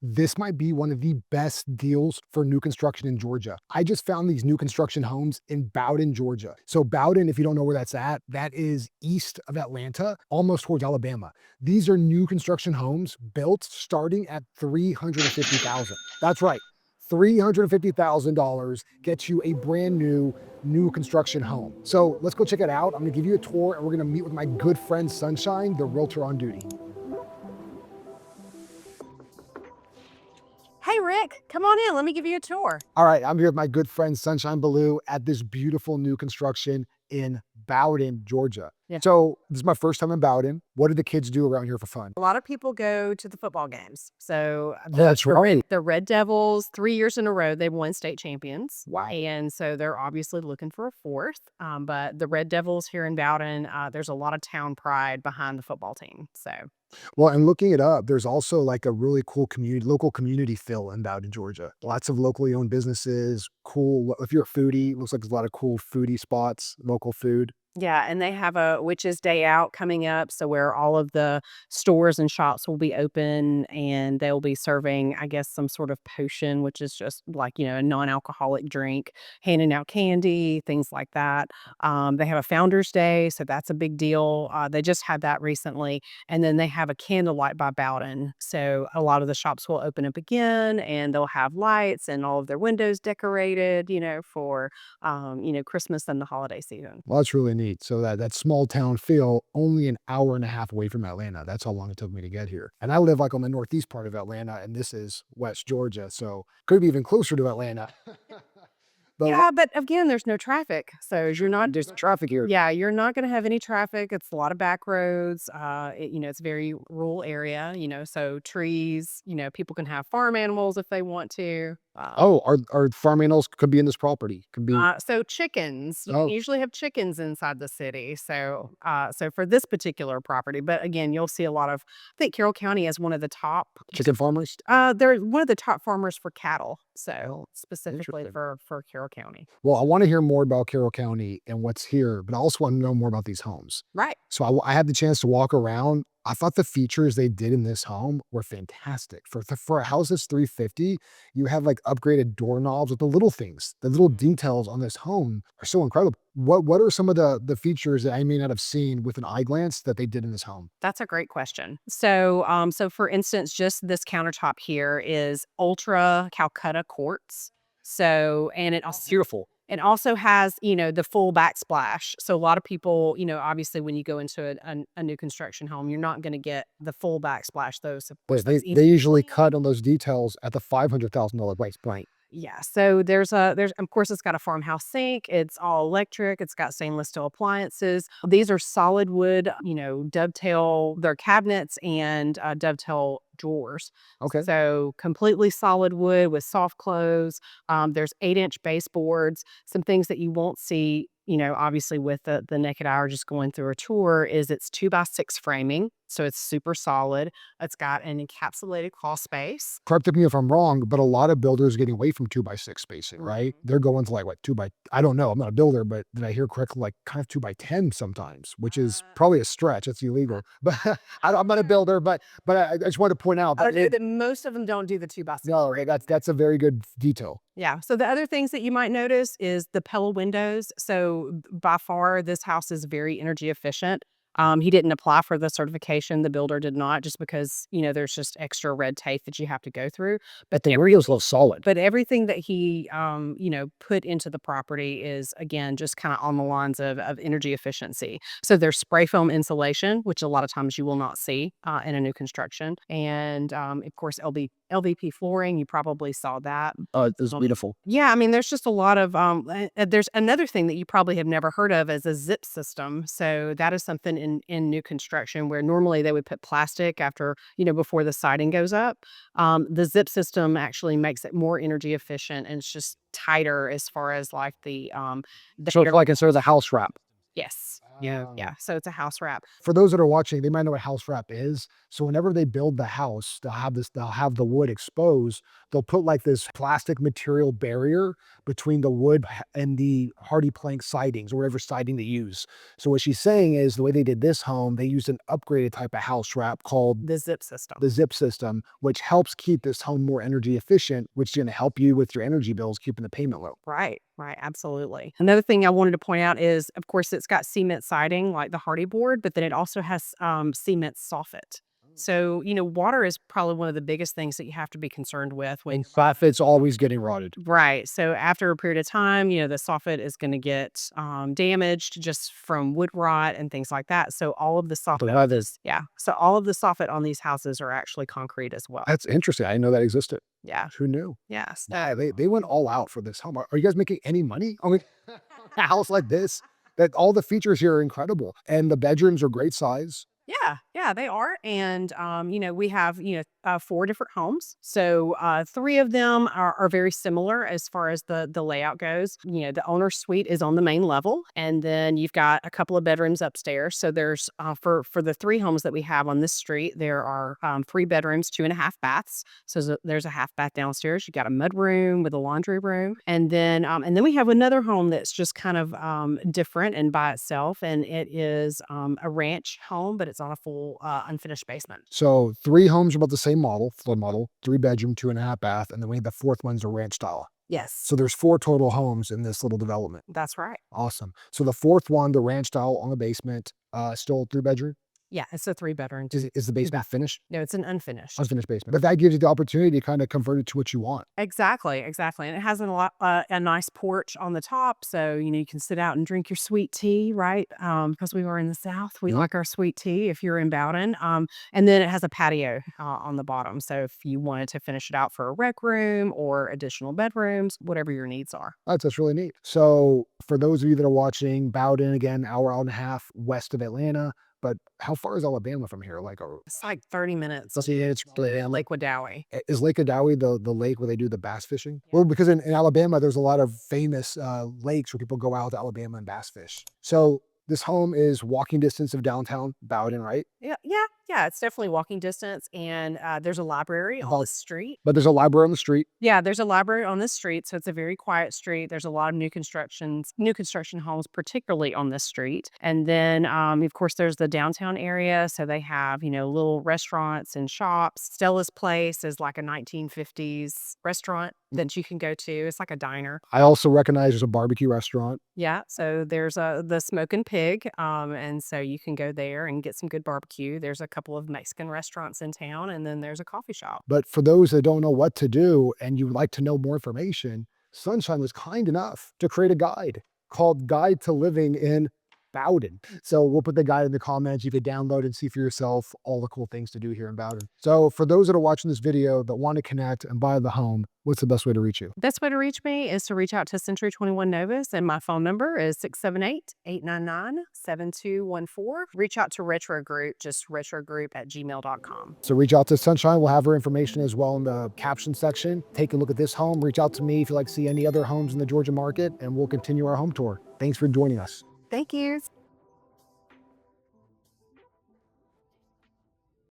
This might be one of the best deals for new construction in Georgia. I just found these new construction homes in Bowdon, Georgia. So Bowdon, if you don't know where that's at, that is east of Atlanta, almost towards Alabama. These are new construction homes built starting at $350,000. That's right. $350,000 gets you a brand new construction home. So let's go check it out. I'm gonna give you a tour and we're gonna meet with my good friend Sunshine, the realtor on duty. Hey, Rick, come on in. Let me give you a tour. All right, I'm here with my good friend Sunshine Ballew at this beautiful new construction in Bowdon, Georgia. Yeah. So this is my first time in Bowdon. What do the kids do around here for fun? A lot of people go to the football games. So That's right. the Red Devils, 3 years in a row, they've won state champions. Wow. And so they're obviously looking for a fourth. But the Red Devils here in Bowdon, there's a lot of town pride behind the football team. So Well, and looking it up, there's also like a really cool community, local community feel in Bowdon, Georgia. Lots of locally owned businesses, cool. If you're a foodie, looks like there's a lot of cool foodie spots, local food. yeah, and they have a Witches Day Out coming up, so where all of the stores and shops will be open and they'll be serving, I guess, some sort of potion, which is just like, a non-alcoholic drink, handing out candy, things like that. They have a Founders Day, so that's a big deal. They just had that recently. And then they have a Candlelight by Bowden. So a lot of the shops will open up again and they'll have lights and all of their windows decorated, for Christmas and the holiday season. Well, that's really neat. So that small town feel, only an hour and a half away from Atlanta. That's how long it took me to get here. And I live like on the northeast part of Atlanta, and this is West Georgia, so could be even closer to Atlanta. But Yeah, but again, there's no traffic. So you're not there's traffic here. yeah, you're not gonna have any traffic. It's a lot of back roads. It's a very rural area, so trees, people can have farm animals if they want to. Oh, our farm animals could be in this property. Could be. So chickens, you Oh, usually have chickens inside the city. So for this particular property, but again, you'll see a lot of, I think Carroll County is one of the top, chicken farmers? they're one of the top farmers for cattle. So Oh, specifically interesting. for Carroll County. Well, I want to hear more about Carroll County and what's here, but I also want to know more about these homes. Right. So I had the chance to walk around. I thought the features they did in this home were fantastic. For a house that's 350, you have like upgraded doorknobs with the little things. The little details on this home are so incredible. What are some of the features that I may not have seen with an eye glance that they did in this home? That's a great question. So for instance, just this countertop here is ultra Calcutta quartz. So, and Beautiful. it also has, the full backsplash. So a lot of people, obviously when you go into a new construction home, you're not going to get the full backsplash though. So of course But they, that's easy. they usually cut on those details at the $500,000 price point. Yeah. So there's of course it's got a farmhouse sink. It's all electric. It's got stainless steel appliances. These are solid wood, dovetail. They're cabinets and dovetail drawers. Okay. So completely solid wood with soft close. There's 8-inch baseboards. Some things that you won't see, obviously with the naked eye or just going through a tour is it's 2x6 framing. So it's super solid. It's got an encapsulated crawl space. Correct me if I'm wrong, but a lot of builders are getting away from 2x6 spacing, right? Mhm. They're going to like what I don't know. I'm not a builder, but did I hear correctly? Like kind of 2x10 sometimes, which is Uh, probably a stretch. It's illegal. But I'm not a builder, but I just wanted to point out I that know that most of them don't do the 2x6. no, that's a very good detail. Yeah. So the other things that you might notice is the Pella windows. So by far, this house is very energy efficient. He didn't apply for the certification. The builder did not, just because there's just extra red tape that you have to go through. But the area's a little solid. But everything that he put into the property is again just kind of on the lines of energy efficiency. So there's spray foam insulation, which a lot of times you will not see in a new construction, and of course LVP flooring. You probably saw that. It was beautiful. Yeah, I mean, there's just a lot of there's another thing that you probably have never heard of as a zip system. So that is something in new construction where normally they would put plastic after, before the siding goes up. The zip system actually makes it more energy efficient and it's just tighter as far as like the So it's like instead of the house wrap. yes. Yeah, so it's a house wrap. For those that are watching, they might know what house wrap is. So whenever they build the house, they'll have the wood exposed. They'll put like this plastic material barrier between the wood and the hardy plank sidings or whatever siding they use. So what she's saying is the way they did this home, they used an upgraded type of house wrap called The zip system. the zip system, which helps keep this home more energy efficient, which is going to help you with your energy bills, keeping the payment low. Right, right, absolutely. Another thing I wanted to point out is, of course, it's got cement siding like the hardy board, but then it also has cement soffit. So, water is probably one of the biggest things that you have to be concerned with when And soffit's always getting rotted. right. So after a period of time, the soffit is going to get damaged just from wood rot and things like that. So all of the But soffit, others, yeah. So all of the soffit on these houses are actually concrete as well. that's interesting. I didn't know that existed. Yeah. Who knew? Yes. Yeah, they went all out for this home. Are you guys making any money on a house like this? That all the features here are incredible, and the bedrooms are great size. Yeah, yeah, they are. And, we have, 4 different homes. So, 3 of them are very similar as far as the layout goes. The owner's suite is on the main level, and then you've got a couple of bedrooms upstairs. So there's, for the 3 homes that we have on this street, there are 3 bedrooms, 2.5 baths. So there's a half bath downstairs. You got a mud room with a laundry room. And then we have another home that's just kind of different and by itself. And it is a ranch home, but it's on a full unfinished basement. So 3 homes are about the same model, flood model, 3-bedroom, 2.5 bath, and then we the 4th one's a ranch style. Yes, So there's 4 total homes in this little development. that's right. Awesome. So the 4th one, the ranch style on the basement, still 3-bedroom? Yeah, it's a 3 bedroom. Is the basement finished? No, it's an unfinished. Unfinished basement. But that gives you the opportunity to kind of convert it to what you want. Exactly, exactly, and it has a nice porch on the top, so, you can sit out and drink your sweet tea, right? Because we were in the South, we Yeah. like our sweet tea if you're in Bowdon, and then it has a patio, on the bottom, so if you wanted to finish it out for a rec room or additional bedrooms, whatever your needs are. That's really neat. So for those of you that are watching, Bowdon, again, hour and a half west of Atlanta. But how far is Alabama from here? Like, It's like 30 minutes. let's see, it's Lake Wadowie. is Lake Odawe the lake where they do the bass fishing? Well, because in Alabama, there's a lot of famous lakes where people go out to Alabama and bass fish. So this home is walking distance of downtown Bowdon, right? Yeah, yeah, yeah, it's definitely walking distance, and, there's a library on the street. But there's a library on the street. Yeah, there's a library on this street, so it's a very quiet street. There's a lot of new construction homes, particularly on this street. And then, of course, there's the downtown area, so they have, little restaurants and shops. Stella's Place is like a 1950s restaurant that you can go to. It's like a diner. I also recognize there's a barbecue restaurant. Yeah, so there's the Smoking Pig, and so you can go there and get some good barbecue. There's a couple of Mexican restaurants in town, and then there's a coffee shop. But for those that don't know what to do and you would like to know more information, Sunshine was kind enough to create a guide called Guide to Living in Bowdon. So we'll put the guide in the comments. You can download and see for yourself all the cool things to do here in Bowdon. So for those that are watching this video that want to connect and buy the home, what's the best way to reach you? Best way to reach me is to reach out to Century 21 Novus, and my phone number is 678-899-7214. Reach out to Retro Group, just retrogroup@gmail.com. So reach out to Sunshine. We'll have her information as well in the caption section. Take a look at this home. Reach out to me if you'd like to see any other homes in the Georgia market, and we'll continue our home tour. Thanks for joining us. Thank you.